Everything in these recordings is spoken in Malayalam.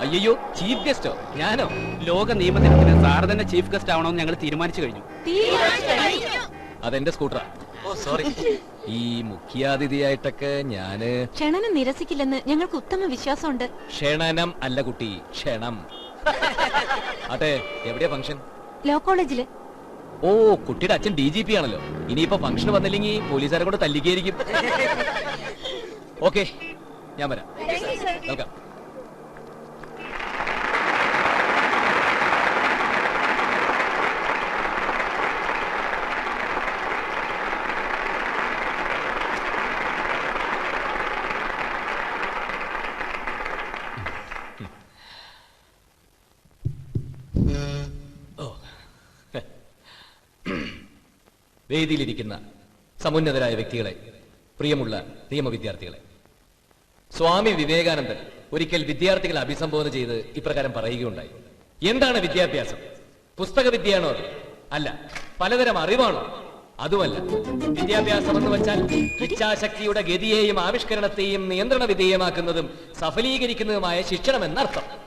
അയ്യോ, ചീഫ് ഗസ്റ്റോ? ഞാനോ? ലോക നിയമദിനത്തിന് സാറ് തന്നെ ചീഫ് ഗസ്റ്റ് ആവണമെന്ന് ഞങ്ങൾ തീരുമാനിച്ചു കഴിഞ്ഞു. അതെന്റെ സ്കൂട്ടറാ. ഓ സോറി. ഈ മുഖ്യാതിഥിയായിട്ടൊക്കെ ഞാന് ക്ഷണനം നിരസിക്കില്ലെന്ന് ഞങ്ങൾക്ക് ഉത്തമ വിശ്വാസമുണ്ട്. ക്ഷണനം അല്ല കുട്ടി, ക്ഷണം. അതെ, എവിടെയാ ഫംഗ്ഷൻ? ലോ കോളേജില്. ഓ, കുട്ടിയുടെ അച്ഛൻ DGP ആണല്ലോ. ഇനിയിപ്പോ ഫംഗ്ഷൻ വന്നില്ലെങ്കിൽ പോലീസുകാരെ കൊണ്ട് തല്ലിക്കായിരിക്കും. ഓക്കെ, ഞാൻ വരാം. വെൽക്കം. വേദിയിലിരിക്കുന്ന സമുന്നതരായ വ്യക്തികളെ, പ്രിയമുള്ള നിയമവിദ്യാർത്ഥികളെ, സ്വാമി വിവേകാനന്ദൻ ഒരിക്കൽ വിദ്യാർത്ഥികളെ അഭിസംബോധന ചെയ്ത് ഇപ്രകാരം പറയുകയുണ്ടായി. എന്താണ് വിദ്യാഭ്യാസം? പുസ്തക വിദ്യയാണോ അത്? അല്ല. പലതരം അറിവാണോ? അതുമല്ല. വിദ്യാഭ്യാസം എന്ന് വെച്ചാൽ ഇച്ഛാശക്തിയുടെ ഗതിയെയും ആവിഷ്കരണത്തെയും നിയന്ത്രണ വിധേയമാക്കുന്നതും സഫലീകരിക്കുന്നതുമായ ശിക്ഷണം എന്നർത്ഥം.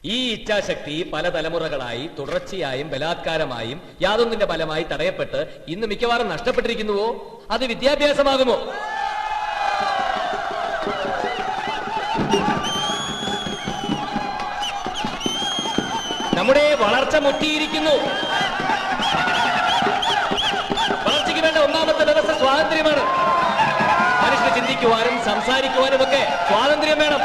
ഈ ഇച്ഛാശക്തി പല തലമുറകളായി തുടർച്ചയായും ബലാത്കാരമായും യാതൊന്നിന്റെ ഫലമായി തടയപ്പെട്ട് ഇന്ന് മിക്കവാറും നഷ്ടപ്പെട്ടിരിക്കുന്നുവോ അത് വിദ്യാഭ്യാസമാകുമോ? നമ്മുടെ വളർച്ച മുട്ടിയിരിക്കുന്നു. വളർച്ചയ്ക്ക് വേണ്ട ഒന്നാമത്തെ വ്യവസ്ഥ സ്വാതന്ത്ര്യമാണ്. മനുഷ്യന് ചിന്തിക്കുവാനും സംസാരിക്കുവാനും ഒക്കെ സ്വാതന്ത്ര്യം വേണം.